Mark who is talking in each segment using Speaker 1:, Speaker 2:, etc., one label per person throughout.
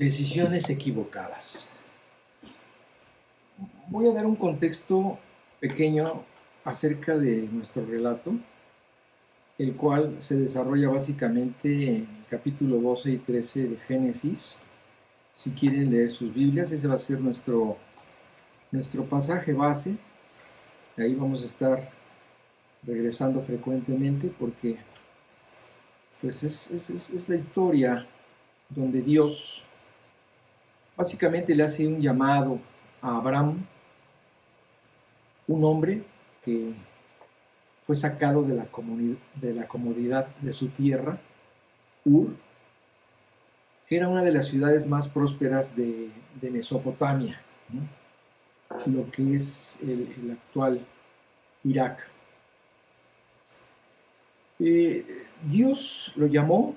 Speaker 1: Decisiones equivocadas. Voy a dar un contexto pequeño acerca de nuestro relato, el cual se desarrolla básicamente en el capítulo 12 y 13 de Génesis. Si quieren leer sus Biblias, ese va a ser nuestro pasaje base. Ahí vamos a estar regresando frecuentemente porque pues es la historia donde Dios básicamente le hace un llamado a Abraham, un hombre que fue sacado de la comodidad de su tierra, Ur, que era una de las ciudades más prósperas de Mesopotamia, ¿no? Lo que es el actual Irak. Dios lo llamó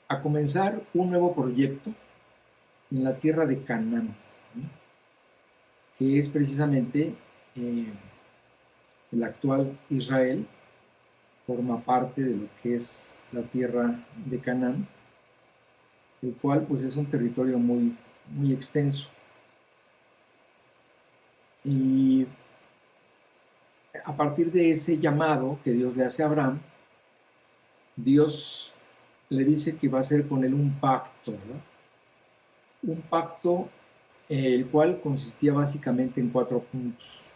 Speaker 1: a comenzar un nuevo proyecto en la tierra de Canaán, ¿no? Que es precisamente el actual Israel, forma parte de lo que es la tierra de Canaán, el cual pues es un territorio muy, muy extenso. Y a partir de ese llamado que Dios le hace a Abraham, Dios le dice que va a hacer con él un pacto, ¿verdad? Un pacto el cual consistía básicamente en 4 puntos.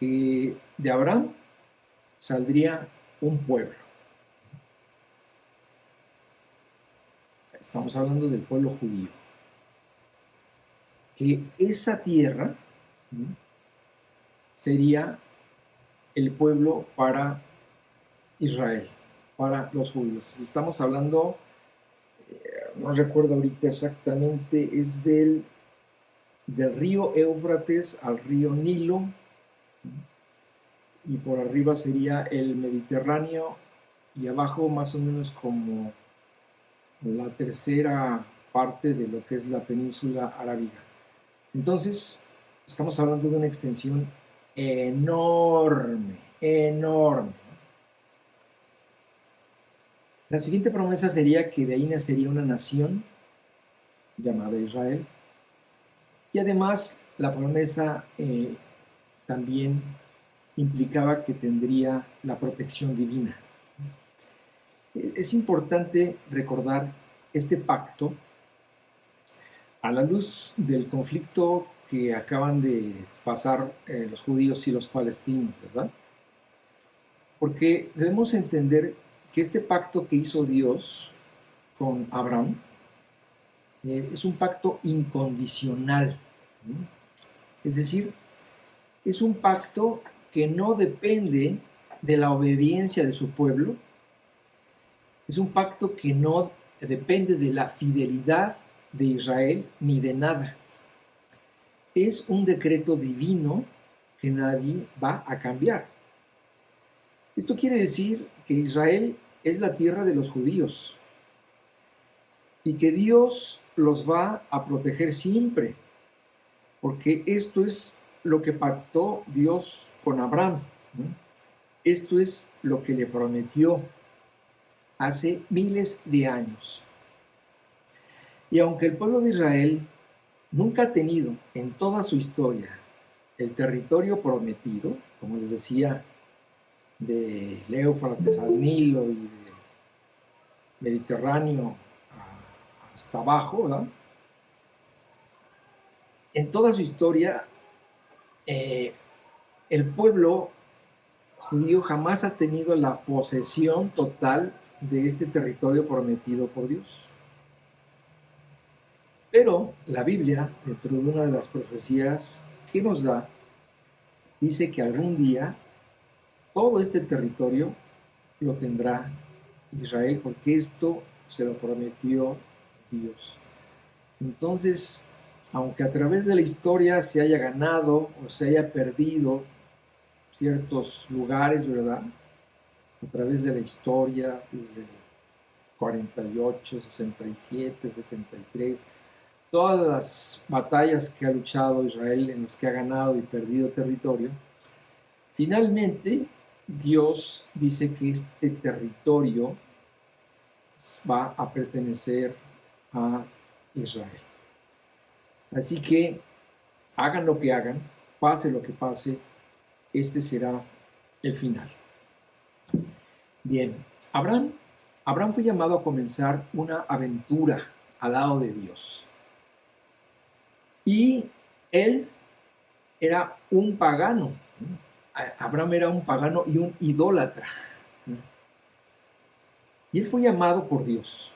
Speaker 1: Que de Abraham saldría un pueblo. Estamos hablando del pueblo judío. Que esa tierra, ¿no?, sería el pueblo para Israel, para los judíos. Estamos hablando, no recuerdo ahorita exactamente, es del río Éufrates al río Nilo, y por arriba sería el Mediterráneo, y abajo más o menos como la tercera parte de lo que es la península arábiga. Entonces, estamos hablando de una extensión enorme, enorme. La siguiente promesa sería que de ahí nacería una nación llamada Israel. Y además, la promesa también implicaba que tendría la protección divina. Es importante recordar este pacto a la luz del conflicto que acaban de pasar los judíos y los palestinos, ¿verdad? Porque debemos entender que este pacto que hizo Dios con Abraham es un pacto incondicional, ¿no? Es decir, es un pacto que no depende de la obediencia de su pueblo, es un pacto que no depende de la fidelidad de Israel ni de nada. Es un decreto divino que nadie va a cambiar. Esto quiere decir que Israel es la tierra de los judíos y que Dios los va a proteger siempre, porque esto es lo que pactó Dios con Abraham, ¿no? Esto es lo que le prometió hace miles de años. Y aunque el pueblo de Israel nunca ha tenido en toda su historia el territorio prometido, como les decía, del Éufrates al Nilo y del Mediterráneo hasta abajo, ¿verdad? En toda su historia, el pueblo judío jamás ha tenido la posesión total de este territorio prometido por Dios. Pero la Biblia, dentro de una de las profecías que nos da, dice que algún día todo este territorio lo tendrá Israel, porque esto se lo prometió Dios. Entonces, aunque a través de la historia se haya ganado o se haya perdido ciertos lugares, ¿verdad? A través de la historia, desde 48, 67, 73, todas las batallas que ha luchado Israel, en las que ha ganado y perdido territorio, finalmente Dios dice que este territorio va a pertenecer a Israel. Así que hagan lo que hagan, pase lo que pase, este será el final. Bien, Abraham fue llamado a comenzar una aventura al lado de Dios. Y él era un pagano. Abraham era un pagano y un idólatra. Y él fue llamado por Dios.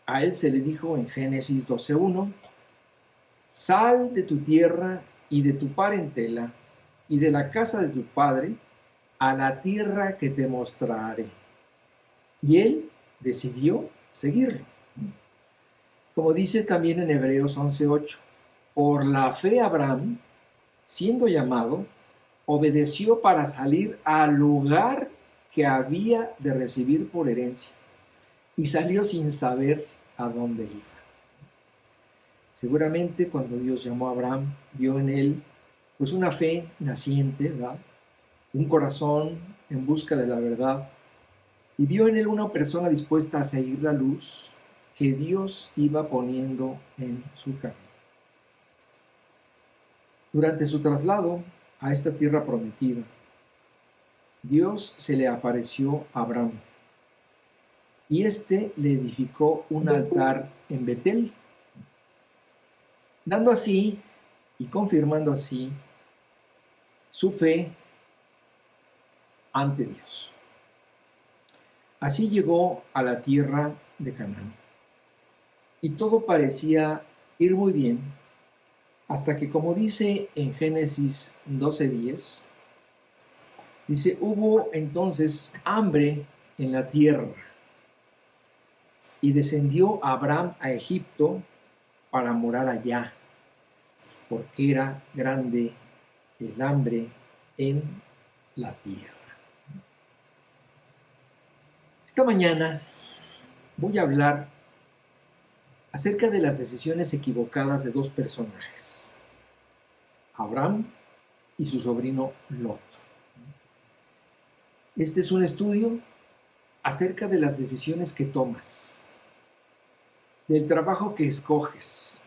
Speaker 1: A él se le dijo en Génesis 12:1, sal de tu tierra y de tu parentela y de la casa de tu padre a la tierra que te mostraré. Y él decidió seguirlo. Como dice también en Hebreos 11:8, por la fe Abraham, siendo llamado, obedeció para salir al lugar que había de recibir por herencia y salió sin saber a dónde iba. Seguramente cuando Dios llamó a Abraham, vio en él pues una fe naciente, ¿verdad? Un corazón en busca de la verdad, y vio en él una persona dispuesta a seguir la luz que Dios iba poniendo en su camino. Durante su traslado a esta tierra prometida, Dios se le apareció a Abraham y éste le edificó un altar en Betel, dando así y confirmando así su fe ante Dios. Así llegó a la tierra de Canaán y todo parecía ir muy bien hasta que, como dice en Génesis 12:10, dice, hubo entonces hambre en la tierra y descendió Abraham a Egipto para morar allá, porque era grande el hambre en la tierra. Esta mañana voy a hablar acerca de las decisiones equivocadas de dos personajes, Abraham y su sobrino Lot. Este es un estudio acerca de las decisiones que tomas, del trabajo que escoges,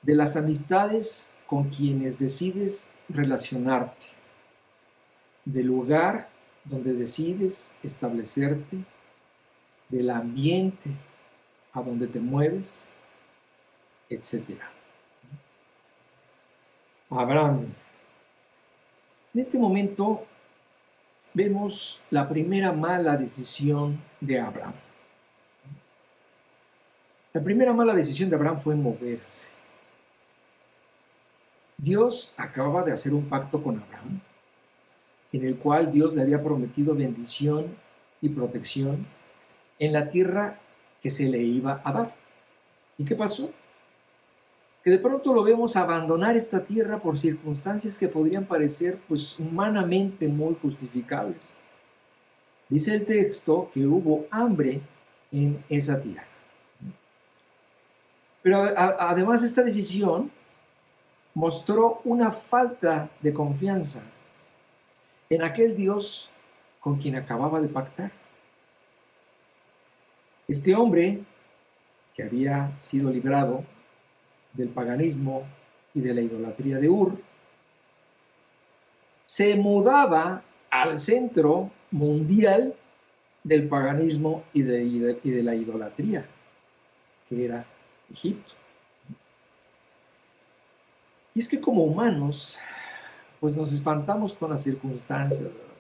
Speaker 1: de las amistades con quienes decides relacionarte, del lugar donde decides establecerte, del ambiente a donde te mueves, etc. Abraham. En este momento vemos la primera mala decisión de Abraham. La primera mala decisión de Abraham fue moverse. Dios acababa de hacer un pacto con Abraham, en el cual Dios le había prometido bendición y protección en la tierra que se le iba a dar. ¿Y qué pasó? Que de pronto lo vemos abandonar esta tierra por circunstancias que podrían parecer pues humanamente muy justificables. Dice el texto que hubo hambre en esa tierra. Pero además esta decisión mostró una falta de confianza en aquel Dios con quien acababa de pactar. Este hombre, que había sido librado del paganismo y de la idolatría de Ur, se mudaba al centro mundial del paganismo y de la idolatría, que era Egipto. Y es que como humanos, pues nos espantamos con las circunstancias, ¿verdad?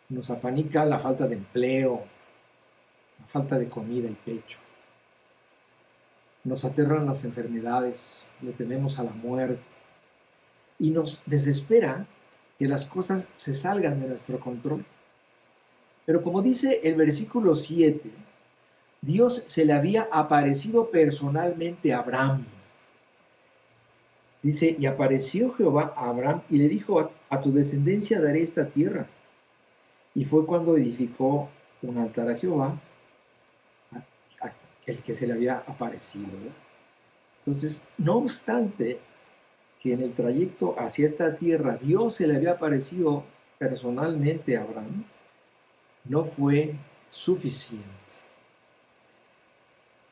Speaker 1: Nos apanica la falta de empleo, la falta de comida y techo. Nos aterran las enfermedades, le tememos a la muerte. Y nos desespera que las cosas se salgan de nuestro control. Pero como dice el versículo 7, Dios se le había aparecido personalmente a Abraham. Dice, y apareció Jehová a Abraham y le dijo, a tu descendencia daré esta tierra. Y fue cuando edificó un altar a Jehová, el que se le había aparecido, ¿verdad? Entonces, no obstante que en el trayecto hacia esta tierra Dios se le había aparecido personalmente a Abraham, no fue suficiente.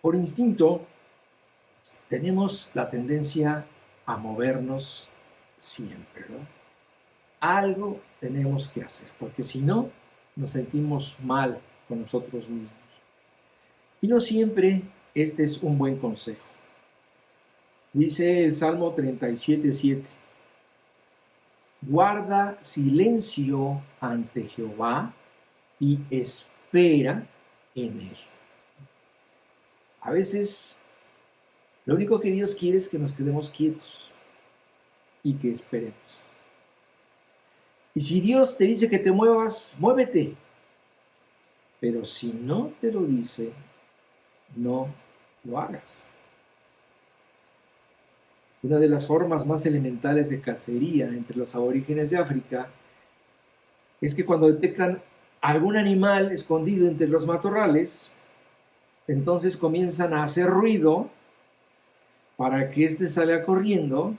Speaker 1: Por instinto, tenemos la tendencia a movernos siempre, ¿no? Algo tenemos que hacer, porque si no, nos sentimos mal con nosotros mismos. Y no siempre este es un buen consejo. Dice el Salmo 37:7, guarda silencio ante Jehová y espera en él. A veces, lo único que Dios quiere es que nos quedemos quietos y que esperemos. Y si Dios te dice que te muevas, muévete. Pero si no te lo dice, no lo hagas. Una de las formas más elementales de cacería entre los aborígenes de África es que cuando detectan algún animal escondido entre los matorrales, entonces comienzan a hacer ruido para que éste salga corriendo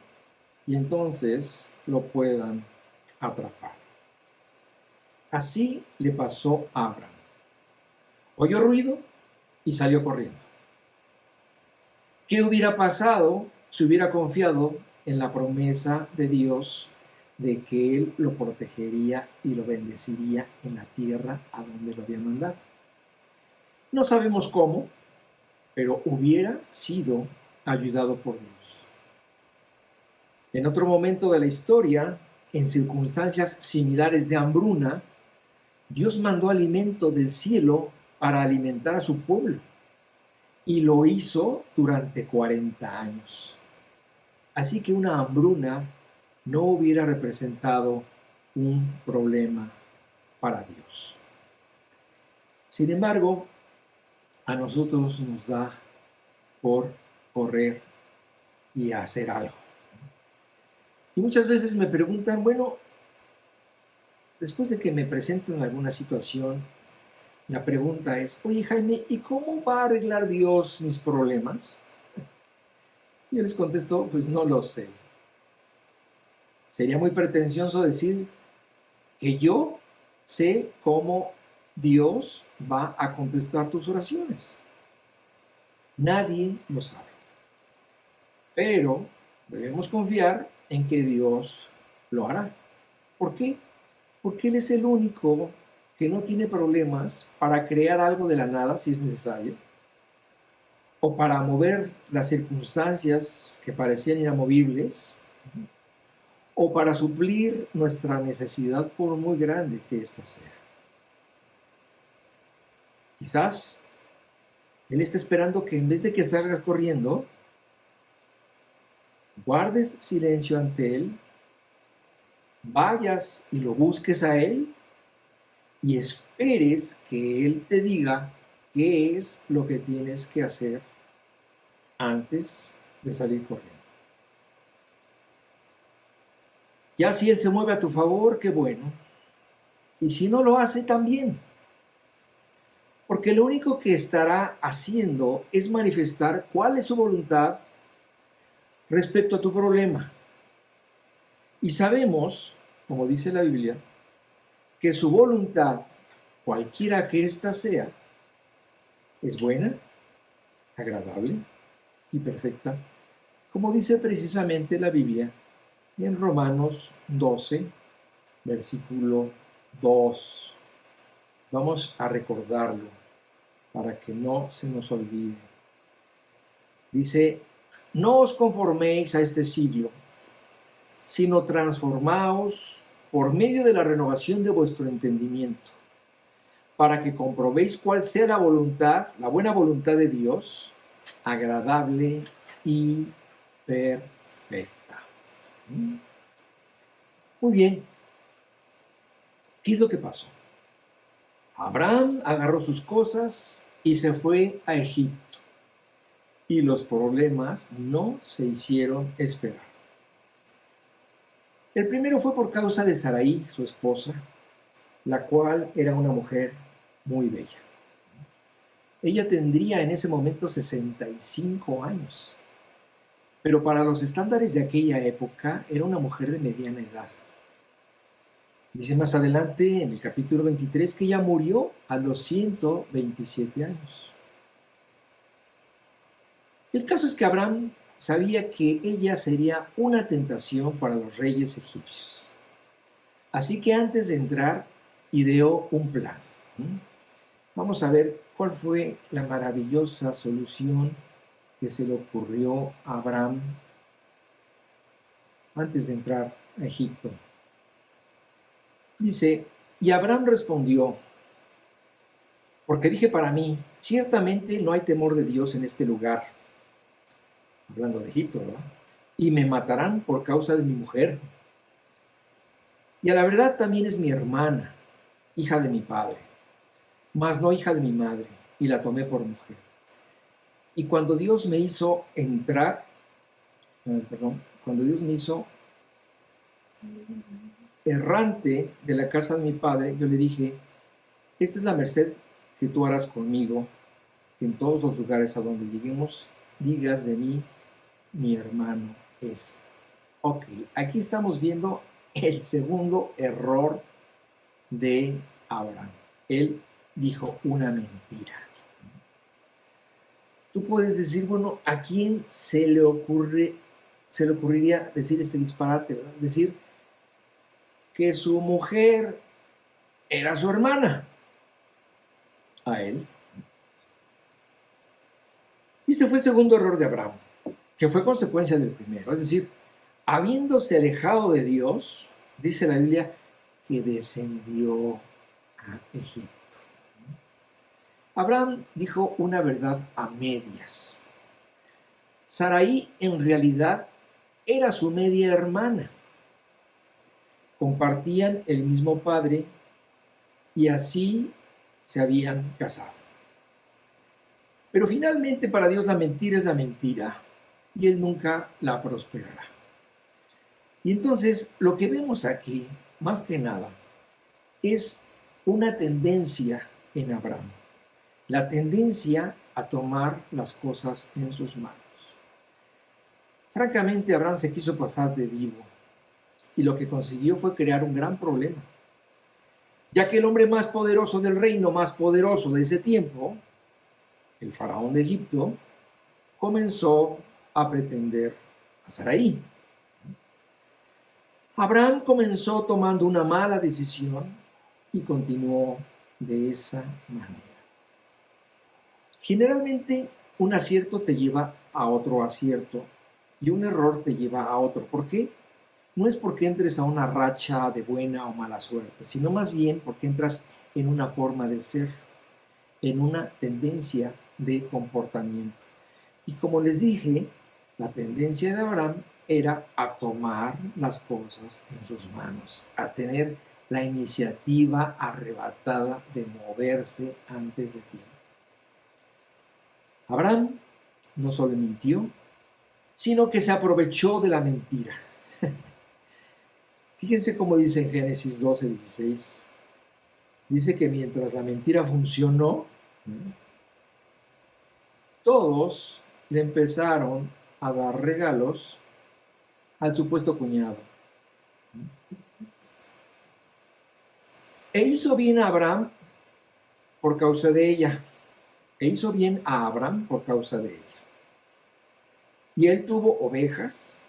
Speaker 1: y entonces lo puedan atrapar. Así le pasó a Abraham. Oyó ruido y salió corriendo. ¿Qué hubiera pasado si hubiera confiado en la promesa de Dios de que Él lo protegería y lo bendeciría en la tierra a donde lo había mandado? No sabemos cómo, pero hubiera sido ayudado por Dios. En otro momento de la historia, en circunstancias similares de hambruna, Dios mandó alimento del cielo para alimentar a su pueblo y lo hizo durante 40 años. Así que una hambruna no hubiera representado un problema para Dios. Sin embargo, a nosotros nos da por correr y hacer algo. Y muchas veces me preguntan, bueno, después de que me presenten alguna situación, la pregunta es, oye Jaime, ¿y cómo va a arreglar Dios mis problemas? Y yo les contesto, pues no lo sé. Sería muy pretencioso decir que yo sé cómo Dios va a contestar tus oraciones. Nadie lo sabe. Pero debemos confiar en que Dios lo hará. ¿Por qué? Porque Él es el único que no tiene problemas para crear algo de la nada si es necesario, o para mover las circunstancias que parecían inamovibles, o para suplir nuestra necesidad por muy grande que ésta sea. Quizás Él está esperando que en vez de que salgas corriendo, guardes silencio ante Él, vayas y lo busques a Él y esperes que Él te diga qué es lo que tienes que hacer antes de salir corriendo. Ya si Él se mueve a tu favor, qué bueno. Y si no lo hace, también. Porque lo único que estará haciendo es manifestar cuál es su voluntad respecto a tu problema. Y sabemos, como dice la Biblia, que su voluntad, cualquiera que ésta sea, es buena, agradable y perfecta, como dice precisamente la Biblia en Romanos 12, versículo 2. Vamos a recordarlo para que no se nos olvide. Dice, no os conforméis a este siglo, sino transformaos por medio de la renovación de vuestro entendimiento, para que comprobéis cuál sea la voluntad, la buena voluntad de Dios, agradable y perfecta. Muy bien. ¿Qué es lo que pasó? Abraham agarró sus cosas y se fue a Egipto. Y los problemas no se hicieron esperar. El primero fue por causa de Sarai, su esposa, la cual era una mujer muy bella. Ella tendría en ese momento 65 años, pero para los estándares de aquella época era una mujer de mediana edad. Dice más adelante en el capítulo 23 que ella murió a los 127 años. El caso es que Abraham sabía que ella sería una tentación para los reyes egipcios. Así que antes de entrar, ideó un plan. Vamos a ver cuál fue la maravillosa solución que se le ocurrió a Abraham antes de entrar a Egipto. Dice, y Abraham respondió, porque dije para mí, ciertamente no hay temor de Dios en este lugar, hablando de Egipto, ¿verdad? Y me matarán por causa de mi mujer. Y a la verdad también es mi hermana, hija de mi padre, mas no hija de mi madre, y la tomé por mujer. Y cuando Dios me hizo entrar, cuando Dios me hizo errante de la casa de mi padre, yo le dije, esta es la merced que tú harás conmigo, que en todos los lugares a donde lleguemos, digas de mí, mi hermano es. Ok, aquí estamos viendo el segundo error de Abraham. Él dijo una mentira. Tú puedes decir, bueno, ¿a quién se le ocurriría decir este disparate, ¿verdad? Decir que su mujer era su hermana. A él. Y este fue el segundo error de Abraham, que fue consecuencia del primero. Es decir, habiéndose alejado de Dios, dice la Biblia, que descendió a Egipto. Abraham dijo una verdad a medias. Sarai en realidad era su media hermana. Compartían el mismo padre y así se habían casado. Pero finalmente para Dios la mentira es la mentira y Él nunca la prosperará. Y entonces lo que vemos aquí, más que nada, es una tendencia en Abraham. La tendencia a tomar las cosas en sus manos. Francamente, Abraham se quiso pasar de vivo y lo que consiguió fue crear un gran problema, ya que el hombre más poderoso del reino, más poderoso de ese tiempo, el faraón de Egipto, comenzó a pretender a Sarai. Abraham comenzó tomando una mala decisión y continuó de esa manera. Generalmente un acierto te lleva a otro acierto y un error te lleva a otro. ¿Por qué? No es porque entres a una racha de buena o mala suerte, sino más bien porque entras en una forma de ser, en una tendencia de comportamiento. Y como les dije, la tendencia de Abraham era a tomar las cosas en sus manos, a tener la iniciativa arrebatada de moverse antes de tiempo. Abraham no solo mintió, sino que se aprovechó de la mentira. Fíjense cómo dice en Génesis 12:16. Dice que mientras la mentira funcionó, todos le empezaron a dar regalos al supuesto cuñado. E hizo bien a Abraham por causa de ella. E hizo bien a Abraham por causa de ella. Y él tuvo ovejas,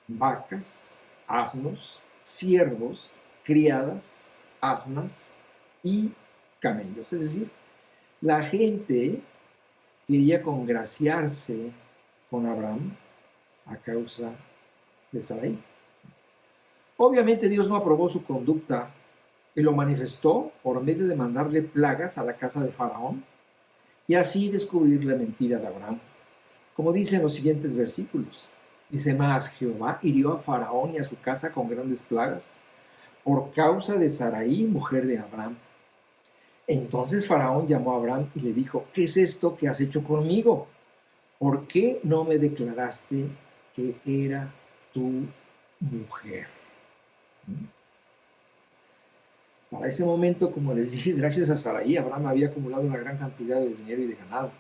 Speaker 1: vacas, asnos, siervos, criadas, asnas y camellos. Es decir, la gente quería congraciarse con Abraham a causa de Sarai. Obviamente Dios no aprobó su conducta y lo manifestó por medio de mandarle plagas a la casa de Faraón y así descubrir la mentira de Abraham. Como dice en los siguientes versículos, dice: mas Jehová hirió a Faraón y a su casa con grandes plagas por causa de Sarai, mujer de Abraham. Entonces Faraón llamó a Abraham y le dijo: ¿qué es esto que has hecho conmigo? ¿Por qué no me declaraste que era tu mujer? Para ese momento, como les dije, gracias a Sarai, Abraham había acumulado una gran cantidad de dinero y de ganado.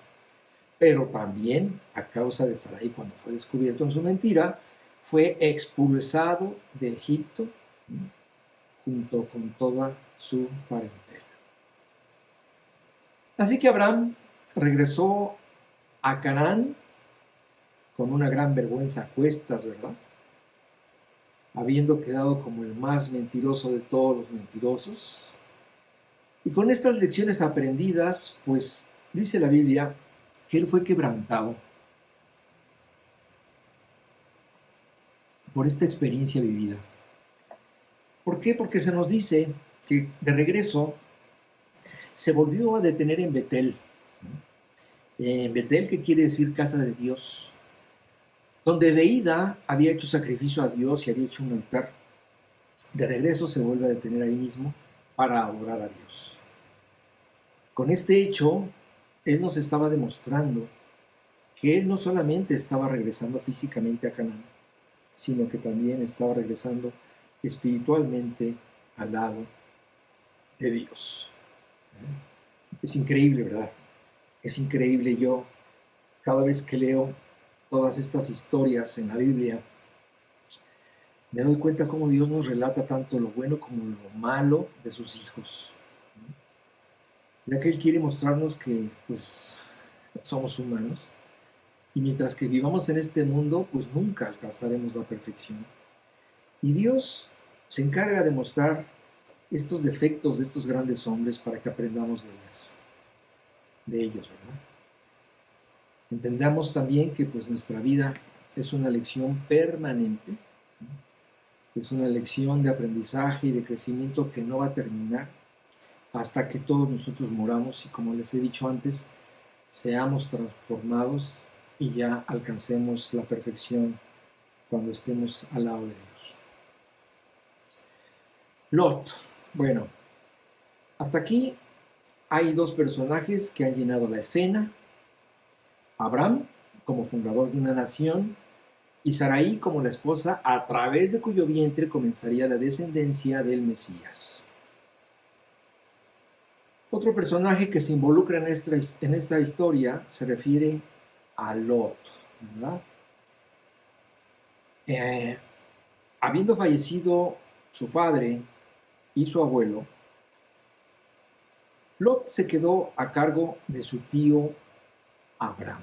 Speaker 1: Pero también, a causa de Sarai, cuando fue descubierto en su mentira, fue expulsado de Egipto junto con toda su parentela. Así que Abraham regresó a Canaán con una gran vergüenza a cuestas, ¿verdad? Habiendo quedado como el más mentiroso de todos los mentirosos. Y con estas lecciones aprendidas, pues dice la Biblia que él fue quebrantado por esta experiencia vivida. ¿Por qué? Porque se nos dice que de regreso se volvió a detener en Betel. En Betel, que quiere decir casa de Dios, donde de ida había hecho sacrificio a Dios y había hecho un altar. De regreso se vuelve a detener ahí mismo para adorar a Dios. Con este hecho, él nos estaba demostrando que él no solamente estaba regresando físicamente a Canaán, sino que también estaba regresando espiritualmente al lado de Dios. Es increíble, ¿verdad? Es increíble. Yo, cada vez que leo todas estas historias en la Biblia, me doy cuenta cómo Dios nos relata tanto lo bueno como lo malo de sus hijos. Ya que Él quiere mostrarnos que, pues, somos humanos, y mientras que vivamos en este mundo, pues nunca alcanzaremos la perfección. Y Dios se encarga de mostrar estos defectos de estos grandes hombres para que aprendamos de ellos, ¿verdad? Entendamos también que pues nuestra vida es una lección permanente, ¿no? Es una lección de aprendizaje y de crecimiento que no va a terminar hasta que todos nosotros moramos y, como les he dicho antes, seamos transformados y ya alcancemos la perfección cuando estemos al lado de Dios. Lot. Bueno, hasta aquí hay dos personajes que han llenado la escena: Abraham como fundador de una nación y Sarai como la esposa a través de cuyo vientre comenzaría la descendencia del Mesías. Otro personaje que se involucra en esta historia se refiere a Lot, ¿verdad? Habiendo fallecido su padre y su abuelo, Lot se quedó a cargo de su tío Abraham.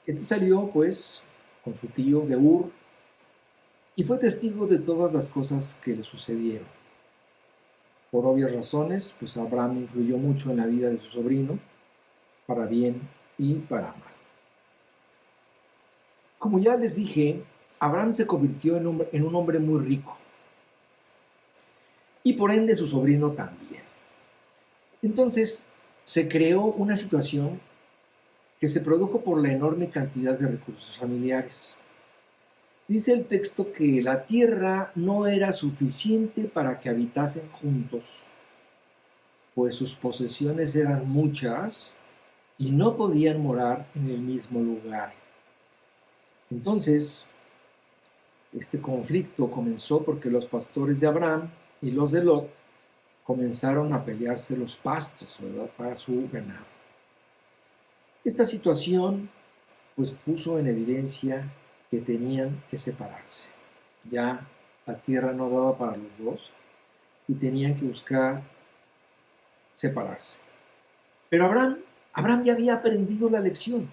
Speaker 1: Este salió, pues, con su tío de Ur y fue testigo de todas las cosas que le sucedieron. Por obvias razones, pues Abraham influyó mucho en la vida de su sobrino, para bien y para mal. Como ya les dije, Abraham se convirtió en un hombre muy rico, y por ende su sobrino también. Entonces se creó una situación que se produjo por la enorme cantidad de recursos familiares. Dice el texto que la tierra no era suficiente para que habitasen juntos, pues sus posesiones eran muchas y no podían morar en el mismo lugar. Entonces, este conflicto comenzó porque los pastores de Abraham y los de Lot comenzaron a pelearse los pastos, ¿verdad?, para su ganado. Esta situación pues puso en evidencia que tenían que separarse. Ya la tierra no daba para los dos y tenían que buscar separarse. Pero Abraham ya había aprendido la lección.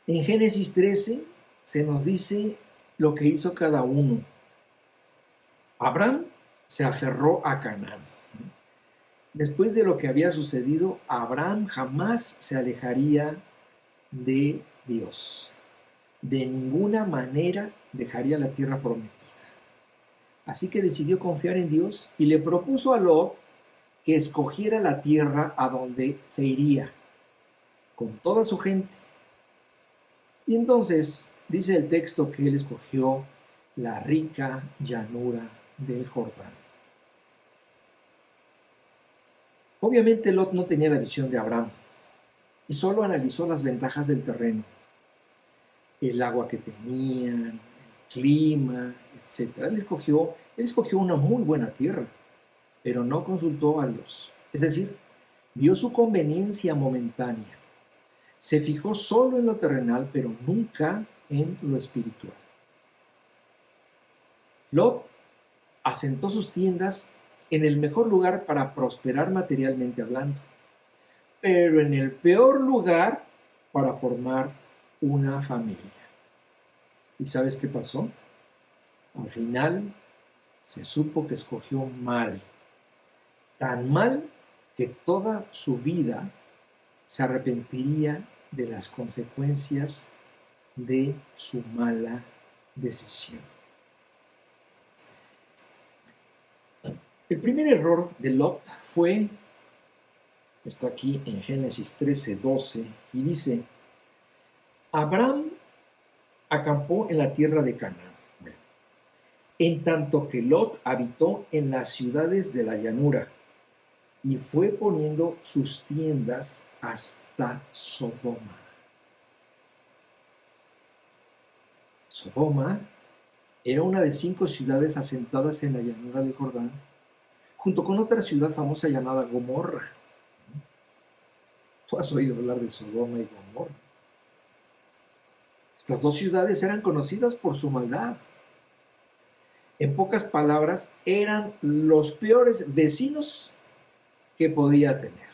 Speaker 1: En Génesis 13 se nos dice lo que hizo cada uno. Abraham se aferró a Canaán. Después de lo que había sucedido, Abraham jamás se alejaría de Dios. De ninguna manera dejaría la tierra prometida. Así que decidió confiar en Dios y le propuso a Lot que escogiera la tierra a donde se iría, con toda su gente. Y entonces dice el texto que él escogió la rica llanura del Jordán. Obviamente Lot no tenía la visión de Abraham y solo analizó las ventajas del terreno, el agua que tenían, el clima, etc. Él escogió una muy buena tierra, pero no consultó a Dios. Es decir, vio su conveniencia momentánea. Se fijó solo en lo terrenal, pero nunca en lo espiritual. Lot asentó sus tiendas en el mejor lugar para prosperar materialmente hablando, pero en el peor lugar para formar una familia. ¿Y sabes qué pasó? Al final se supo que escogió mal, tan mal que toda su vida se arrepentiría de las consecuencias de su mala decisión. El primer error de Lot fue, está aquí en Génesis 13:12, y dice: Abraham acampó en la tierra de Canaán, en tanto que Lot habitó en las ciudades de la llanura, y fue poniendo sus tiendas hasta Sodoma. Sodoma era una de 5 ciudades asentadas en la llanura del Jordán, junto con otra ciudad famosa llamada Gomorra. ¿Tú has oído hablar de Sodoma y Gomorra? Estas 2 ciudades eran conocidas por su maldad. En pocas palabras, eran los peores vecinos que podía tener.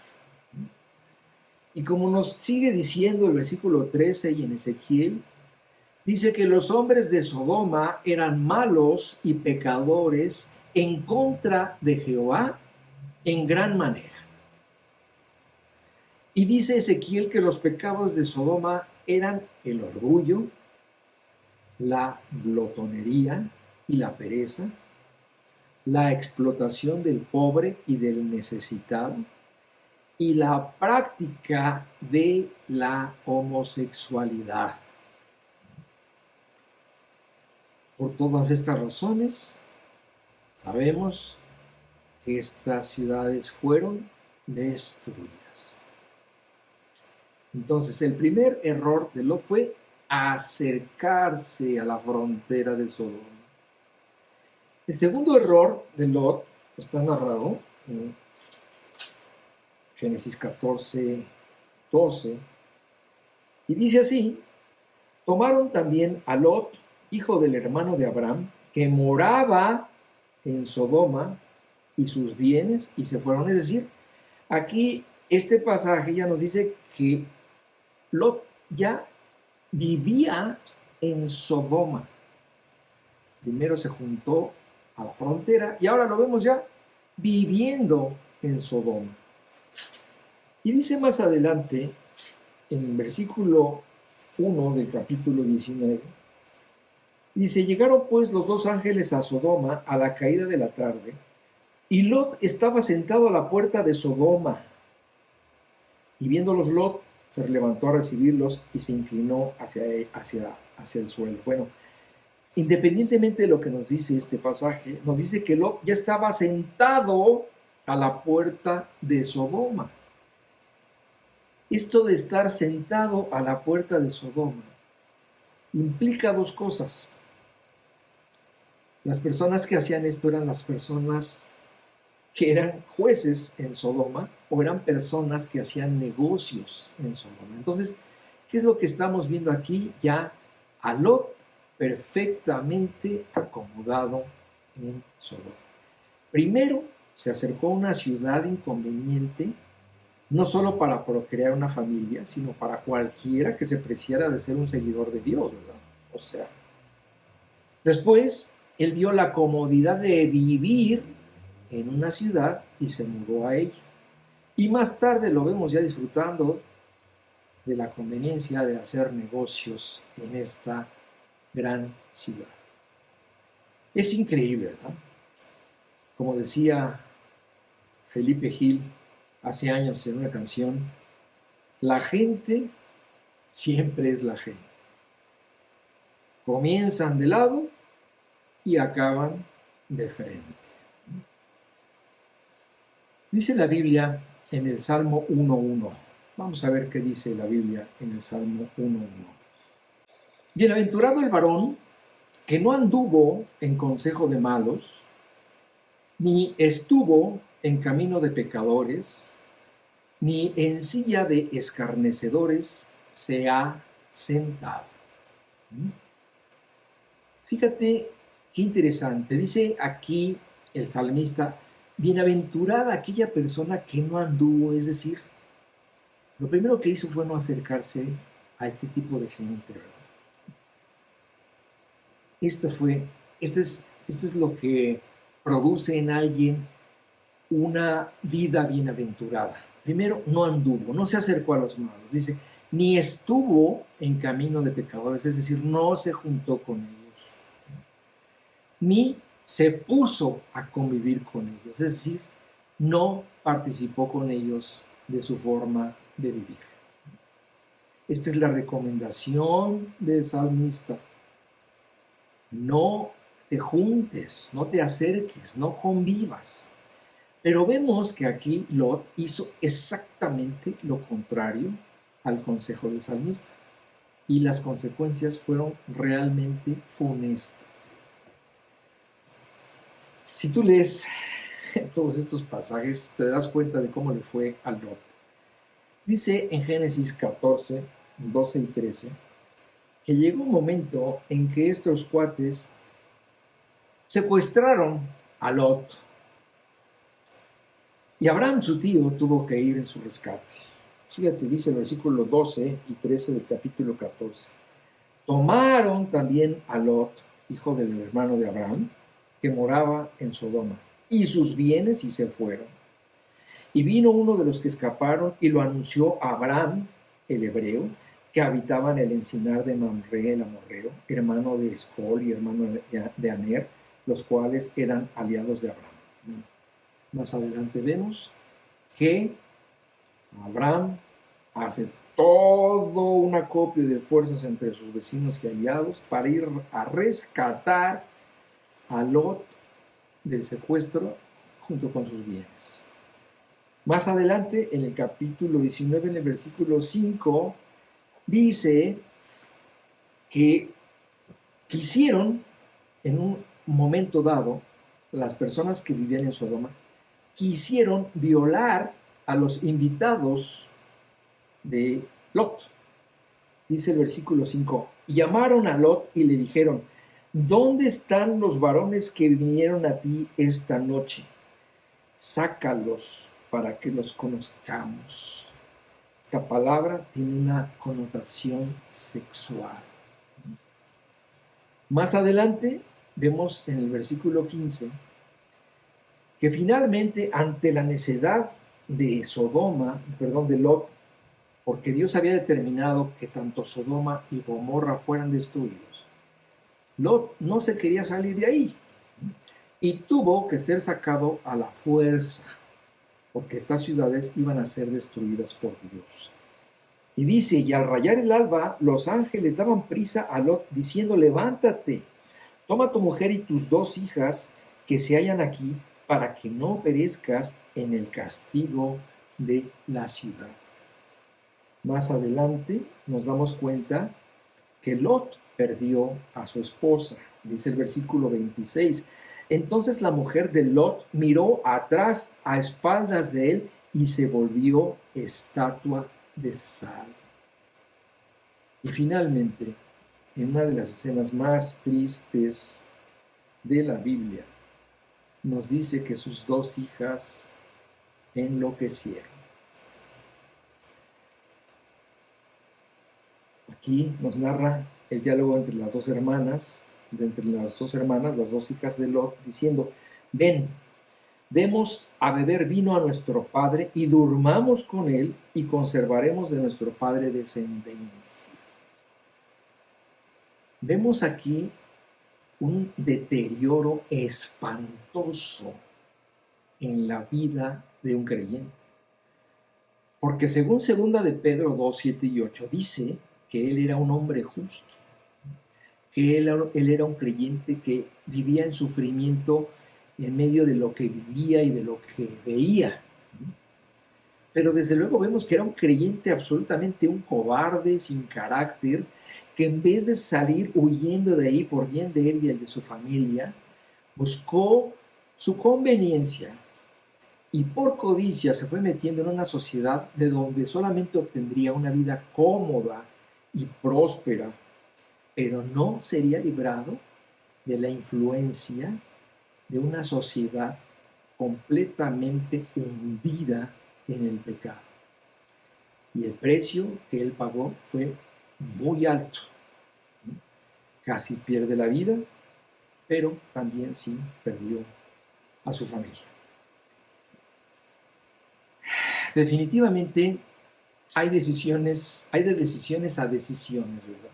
Speaker 1: Y como nos sigue diciendo el versículo 13 y en Ezequiel, dice que los hombres de Sodoma eran malos y pecadores en contra de Jehová en gran manera. Y dice Ezequiel que los pecados de Sodoma eran el orgullo, la glotonería y la pereza, la explotación del pobre y del necesitado, y la práctica de la homosexualidad. Por todas estas razones, sabemos que estas ciudades fueron destruidas. Entonces, el primer error de Lot fue acercarse a la frontera de Sodoma. El segundo error de Lot está narrado en Génesis 14:12, y dice así: tomaron también a Lot, hijo del hermano de Abraham, que moraba en Sodoma, y sus bienes, y se fueron. Es decir, aquí este pasaje ya nos dice que Lot ya vivía en Sodoma. Primero se juntó a la frontera y ahora lo vemos ya viviendo en Sodoma. Y dice más adelante, en el versículo 1 del capítulo 19, dice: llegaron pues los 2 ángeles a Sodoma a la caída de la tarde, y Lot estaba sentado a la puerta de Sodoma. Y viéndolos Lot, se levantó a recibirlos y se inclinó hacia el suelo. Bueno, independientemente de lo que nos dice este pasaje, nos dice que Lot ya estaba sentado a la puerta de Sodoma. Esto de estar sentado a la puerta de Sodoma implica 2 cosas. Las personas que hacían esto eran las personas que eran jueces en Sodoma, o eran personas que hacían negocios en Sodoma. Entonces, ¿qué es lo que estamos viendo aquí? Ya a Lot perfectamente acomodado en Sodoma. Primero, se acercó a una ciudad inconveniente, no solo para procrear una familia, sino para cualquiera que se preciara de ser un seguidor de Dios, ¿verdad? O sea, después, él vio la comodidad de vivir en una ciudad y se mudó a ella. Y más tarde lo vemos ya disfrutando de la conveniencia de hacer negocios en esta gran ciudad. Es increíble, ¿verdad? Como decía Felipe Gil hace años en una canción, la gente siempre es la gente. Comienzan de lado y acaban de frente. Dice la Biblia en el Salmo 1:1. Vamos a ver qué dice la Biblia en el Salmo 1:1. Bienaventurado el varón que no anduvo en consejo de malos, ni estuvo en camino de pecadores, ni en silla de escarnecedores se ha sentado. Fíjate qué interesante. Dice aquí el salmista: bienaventurada aquella persona que no anduvo, es decir, Lo primero que hizo fue no acercarse a este tipo de gente, ¿verdad? Esto es lo que produce en alguien una vida bienaventurada. Primero, no anduvo, no se acercó a los malos. Dice, ni estuvo en camino de pecadores, es decir, no se juntó con ellos, ni se puso a convivir con ellos, es decir, no participó con ellos de su forma de vivir. Esta es la recomendación del salmista. No te juntes, no te acerques, no convivas. Pero vemos que aquí Lot hizo exactamente lo contrario al consejo del salmista. Y las consecuencias fueron realmente funestas. Si tú lees todos estos pasajes, te das cuenta de cómo le fue a Lot. Dice en Génesis 14, 12 y 13, que llegó un momento en que estos cuates secuestraron a Lot. Y Abraham, su tío, tuvo que ir en su rescate. Fíjate, dice el versículo 12 y 13 del capítulo 14. Tomaron también a Lot, hijo del hermano de Abraham, que moraba en Sodoma, y sus bienes y se fueron. Y vino uno de los que escaparon y lo anunció a Abraham, el hebreo, que habitaba en el encinar de Mamre, el amorreo, hermano de Escol y hermano de Aner, los cuales eran aliados de Abraham. Más adelante vemos que Abraham hace todo un acopio de fuerzas entre sus vecinos y aliados para ir a rescatar a Lot del secuestro junto con sus bienes. Más adelante, en el capítulo 19, en el versículo 5, dice que quisieron, en un momento dado, las personas que vivían en Sodoma, quisieron violar a los invitados de Lot. Dice el versículo 5, y llamaron a Lot y le dijeron, ¿dónde están los varones que vinieron a ti esta noche? Sácalos para que los conozcamos. Esta palabra tiene una connotación sexual. Más adelante vemos en el versículo 15 que finalmente ante la necedad de de Lot, porque Dios había determinado que tanto Sodoma y Gomorra fueran destruidos, Lot no se quería salir de ahí y tuvo que ser sacado a la fuerza, porque estas ciudades iban a ser destruidas por Dios. Y dice, y al rayar el alba, los ángeles daban prisa a Lot, diciendo, levántate, toma tu mujer y tus 2 hijas que se hallan aquí, para que no perezcas en el castigo de la ciudad. Más adelante nos damos cuenta que Lot perdió a su esposa. Dice el versículo 26. Entonces la mujer de Lot miró atrás a espaldas de él y se volvió estatua de sal. Y finalmente, en una de las escenas más tristes de la Biblia, nos dice que sus 2 hijas enloquecieron. Aquí nos narra el diálogo entre las 2 hermanas, las 2 hijas de Lot, diciendo, ven, demos a beber vino a nuestro padre y durmamos con él y conservaremos de nuestro padre descendencia. Vemos aquí un deterioro espantoso en la vida de un creyente. Porque según 2 de Pedro 2, 7 y 8, dice que él era un hombre justo, que él era un creyente que vivía en sufrimiento en medio de lo que vivía y de lo que veía. Pero desde luego vemos que era un creyente absolutamente un cobarde, sin carácter, que en vez de salir huyendo de ahí por bien de él y el de su familia, buscó su conveniencia y por codicia se fue metiendo en una sociedad de donde solamente obtendría una vida cómoda y próspera, pero no sería librado de la influencia de una sociedad completamente hundida en el pecado. Y el precio que él pagó fue muy alto. Casi pierde la vida, pero también sí perdió a su familia. Definitivamente hay de decisiones a decisiones, ¿verdad?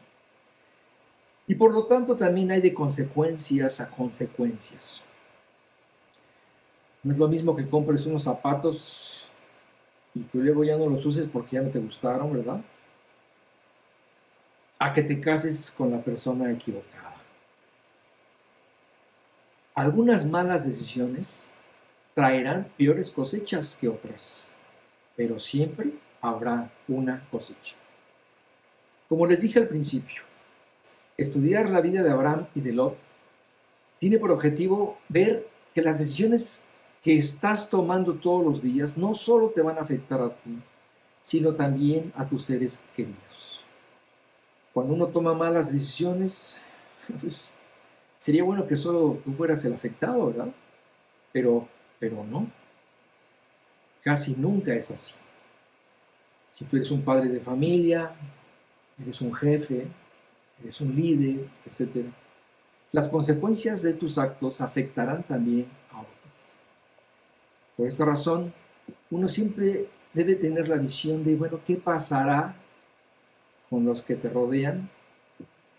Speaker 1: Y por lo tanto también hay de consecuencias a consecuencias. No es lo mismo que compres unos zapatos y que luego ya no los uses porque ya no te gustaron, ¿verdad? A que te cases con la persona equivocada. Algunas malas decisiones traerán peores cosechas que otras, pero siempre habrá una cosecha. Como les dije al principio, estudiar la vida de Abraham y de Lot tiene por objetivo ver que las decisiones que estás tomando todos los días no solo te van a afectar a ti, sino también a tus seres queridos. Cuando uno toma malas decisiones, pues sería bueno que solo tú fueras el afectado, ¿verdad? Pero no, casi nunca es así. Si tú eres un padre de familia, eres un jefe, eres un líder, etc., las consecuencias de tus actos afectarán también a otros. Por esta razón, uno siempre debe tener la visión de, bueno, ¿qué pasará con los que te rodean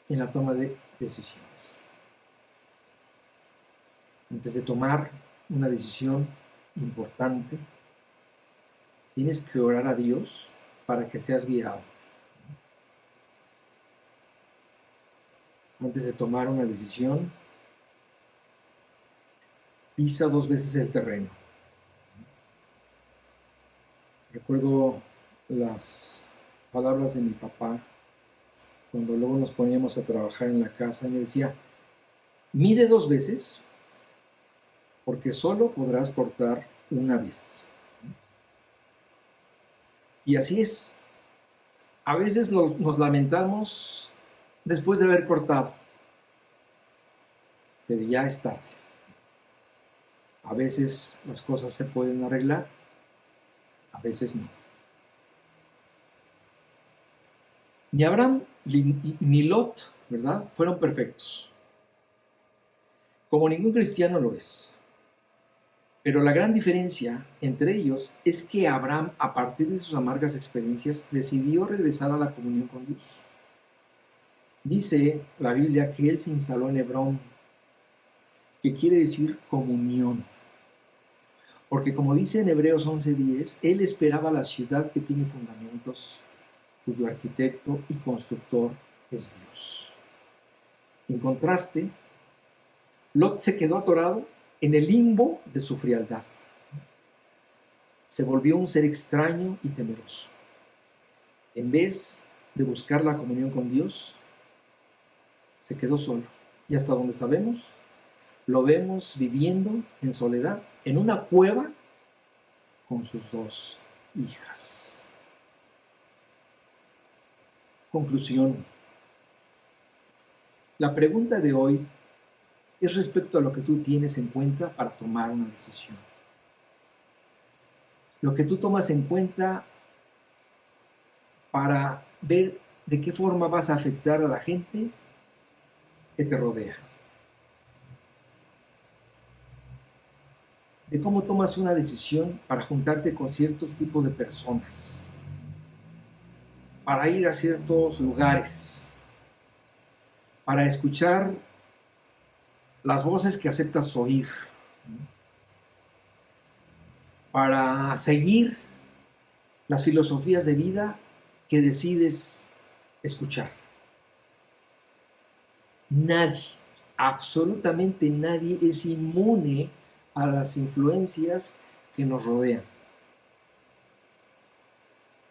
Speaker 1: en la toma de decisiones? Antes de tomar una decisión importante, tienes que orar a Dios para que seas guiado. Antes de tomar una decisión, pisa 2 veces el terreno. Recuerdo las palabras de mi papá cuando luego nos poníamos a trabajar en la casa. Me decía, mide 2 veces porque solo podrás cortar una vez. Y así es. A veces nos lamentamos después de haber cortado, pero ya es tarde. A veces las cosas se pueden arreglar, a veces no. Ni Abraham ni Lot, ¿verdad?, fueron perfectos, como ningún cristiano lo es. Pero la gran diferencia entre ellos es que Abraham, a partir de sus amargas experiencias, decidió regresar a la comunión con Dios. Dice la Biblia que él se instaló en Hebrón, que quiere decir comunión. Porque como dice en Hebreos 11:10, él esperaba la ciudad que tiene fundamentos, cuyo arquitecto y constructor es Dios. En contraste, Lot se quedó atorado en el limbo de su frialdad. Se volvió un ser extraño y temeroso. En vez de buscar la comunión con Dios, se quedó solo. Y hasta donde sabemos, lo vemos viviendo en soledad, en una cueva con sus 2 hijas. Conclusión. La pregunta de hoy es respecto a lo que tú tienes en cuenta para tomar una decisión. Lo que tú tomas en cuenta para ver de qué forma vas a afectar a la gente que te rodea. De cómo tomas una decisión para juntarte con ciertos tipos de personas, para ir a ciertos lugares, para escuchar las voces que aceptas oír, para seguir las filosofías de vida que decides escuchar. Nadie, absolutamente nadie es inmune a las influencias que nos rodean.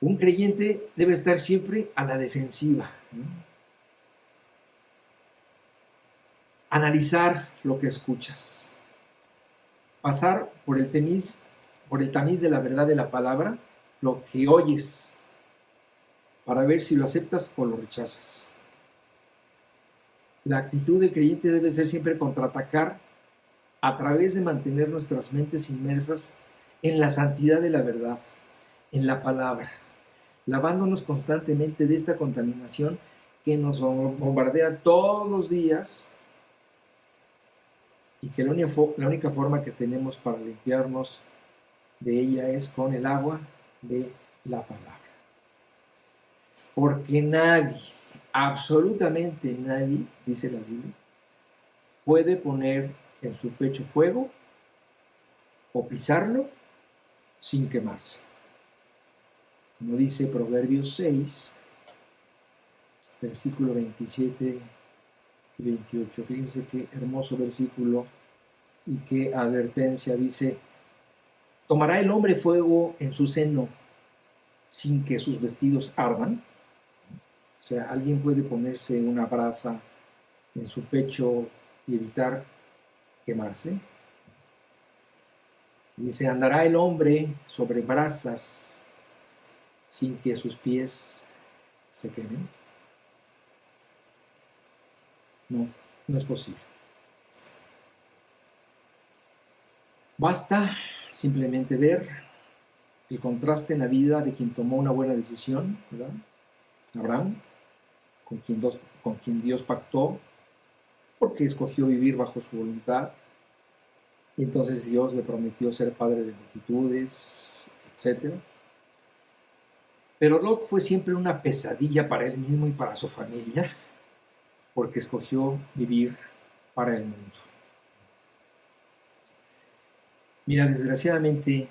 Speaker 1: Un creyente debe estar siempre a la defensiva, ¿no? Analizar lo que escuchas, pasar por el tamiz de la verdad de la palabra, lo que oyes, para ver si lo aceptas o lo rechazas. La actitud del creyente debe ser siempre contraatacar a través de mantener nuestras mentes inmersas en la santidad de la verdad, en la palabra, lavándonos constantemente de esta contaminación que nos bombardea todos los días y que la única forma que tenemos para limpiarnos de ella es con el agua de la palabra. Porque nadie, absolutamente nadie, dice la Biblia, puede poner en su pecho fuego o pisarlo sin quemarse. Como dice Proverbios 6, versículo 27 y 28. Fíjense qué hermoso versículo y qué advertencia. Dice: ¿tomará el hombre fuego en su seno sin que sus vestidos ardan? O sea, ¿alguien puede ponerse una brasa en su pecho y evitar quemarse? Dice: ¿andará el hombre sobre brasas sin que sus pies se quemen? No, no es posible. Basta simplemente ver el contraste en la vida de quien tomó una buena decisión, ¿verdad? Abraham, con quien Dios pactó, porque escogió vivir bajo su voluntad. Y entonces Dios le prometió ser padre de multitudes, etc. Pero Lot fue siempre una pesadilla para él mismo y para su familia, porque escogió vivir para el mundo. Mira, desgraciadamente,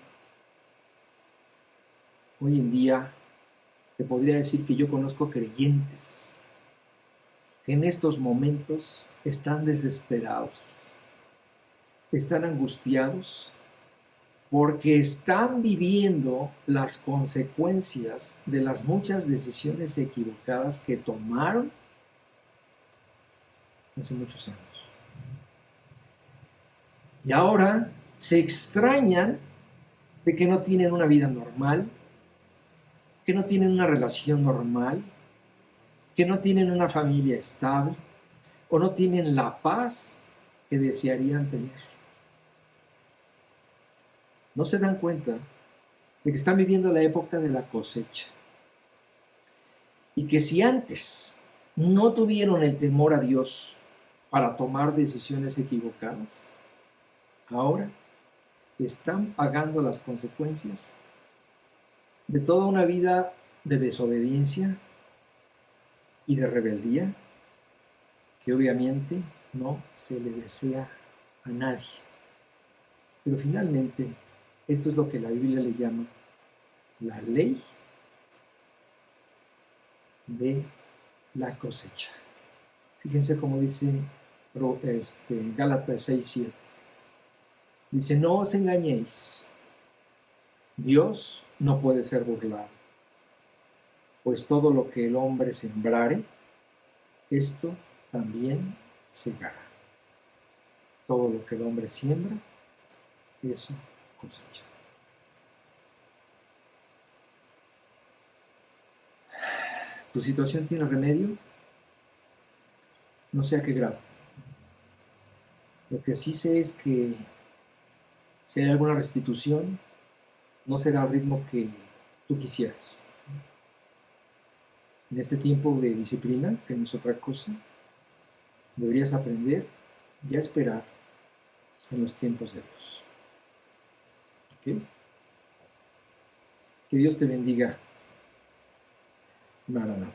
Speaker 1: hoy en día te podría decir que yo conozco creyentes que en estos momentos están desesperados, están angustiados, porque están viviendo las consecuencias de las muchas decisiones equivocadas que tomaron hace muchos años. Y ahora se extrañan de que no tienen una vida normal, que no tienen una relación normal, que no tienen una familia estable o no tienen la paz que desearían tener. No se dan cuenta de que están viviendo la época de la cosecha. Y que si antes no tuvieron el temor a Dios para tomar decisiones equivocadas, ahora están pagando las consecuencias de toda una vida de desobediencia y de rebeldía que obviamente no se le desea a nadie. Pero finalmente, esto es lo que la Biblia le llama la ley de la cosecha. Fíjense cómo dice Gálatas 6:7. Dice: no os engañéis, Dios no puede ser burlado, pues todo lo que el hombre sembrare, esto también segará. Todo lo que el hombre siembra, eso cosecha. ¿Tu situación tiene remedio? No sé a qué grado. Lo que sí sé es que si hay alguna restitución, no será al ritmo que tú quisieras. En este tiempo de disciplina, que no es otra cosa, deberías aprender y a esperar en los tiempos de Dios. ¿Okay? Que Dios te bendiga. Maranata.